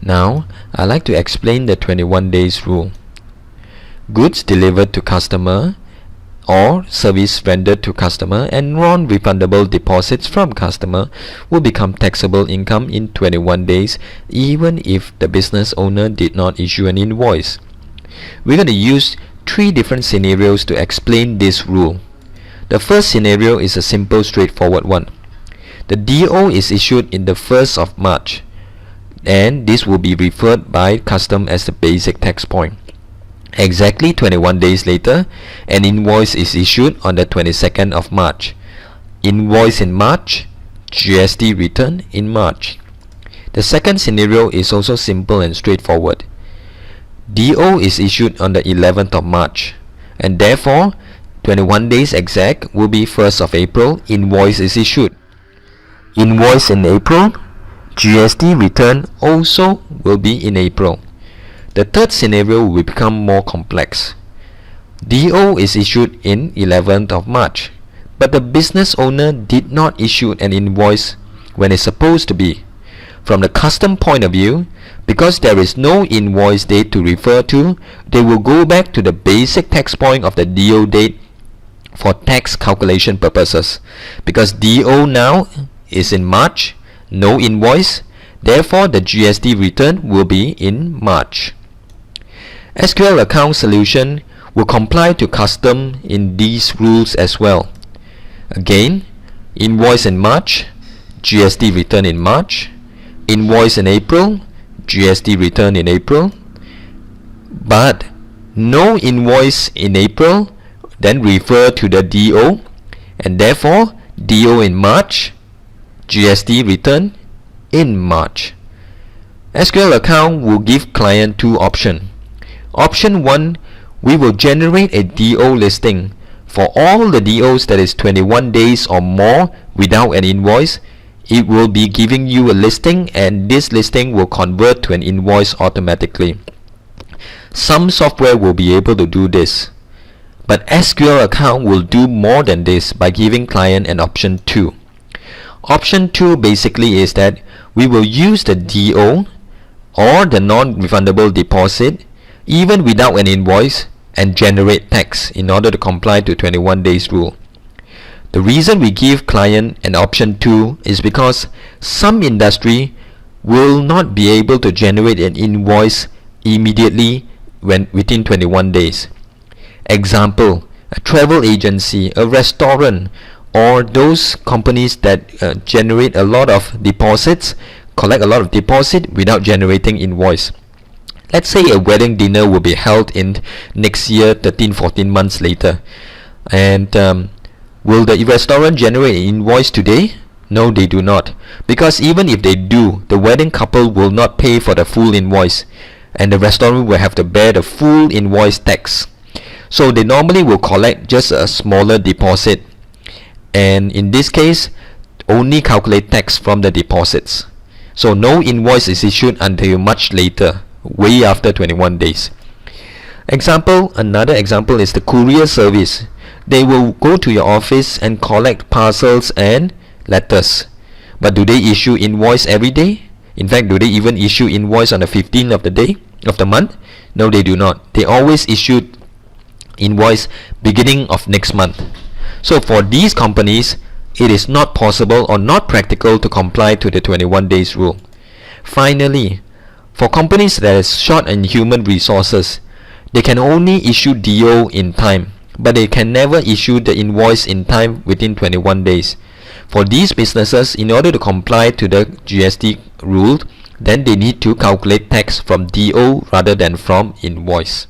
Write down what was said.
Now, I'd like to explain the 21 days rule. Goods delivered to customer or service rendered to customer and non-refundable deposits from customer will become taxable income in 21 days even if the business owner did not issue an invoice. We're going to use 3 different scenarios to explain this rule. The first scenario is a simple, straightforward one. The DO is issued in the 1st of March and this will be referred by custom as the basic tax point. Exactly 21 days later, an invoice is issued on the 22nd of March. Invoice in March, GST return in March. The second scenario is also simple and straightforward. DO is issued on the 11th of March and therefore 21 days exact will be 1st of April, invoice is issued. Invoice in April, GST return also will be in April. The third scenario will become more complex. DO is issued in 11th of March, but the business owner did not issue an invoice when it's supposed to be. From the custom point of view, because there is no invoice date to refer to, they will go back to the basic tax point of the DO date for tax calculation purposes. Because DO now is in March, no invoice, therefore the GST return will be in March. SQL account solution will comply to custom in these rules as well. Again, invoice in March, GST return in March. Invoice in April, GST return in April. But no invoice in April, then refer to the DO, and therefore DO in March, GST return in March. SQL account will give client 2 options. Option 1, we will generate a DO listing for all the DOs that is 21 days or more without an invoice. It will be giving you a listing and this listing will convert to an invoice automatically. Some software will be able to do this, but SQL account will do more than this by giving client an option 2. Option 2 basically is that we will use the DO or the non-refundable deposit even without an invoice and generate tax in order to comply to 21 days rule. The reason we give client an option 2 is because some industry will not be able to generate an invoice immediately within 21 days. Example, a travel agency, a restaurant, or those companies that generate a lot of deposits, collect a lot of deposit without generating invoice. Let's say a wedding dinner will be held in next year, 13-14 months later, and will the restaurant generate an invoice today? No, they do not, because even if they do, the wedding couple will not pay for the full invoice and the restaurant will have to bear the full invoice tax. So they normally will collect just a smaller deposit, and in this case only calculate tax from the deposits. So no invoice is issued until much later, way after 21 days. Another example is the courier service. They will go to your office and collect parcels and letters. But do they issue invoice every day? In fact, do they even issue invoice on the 15th of the day of the month? No, they do not. They always issue invoice beginning of next month. So for these companies, it is not possible or not practical to comply to the 21 days rule. Finally, for companies that is short in human resources, they can only issue DO in time, but they can never issue the invoice in time within 21 days. For these businesses, in order to comply to the GST rule, then they need to calculate tax from DO rather than from invoice.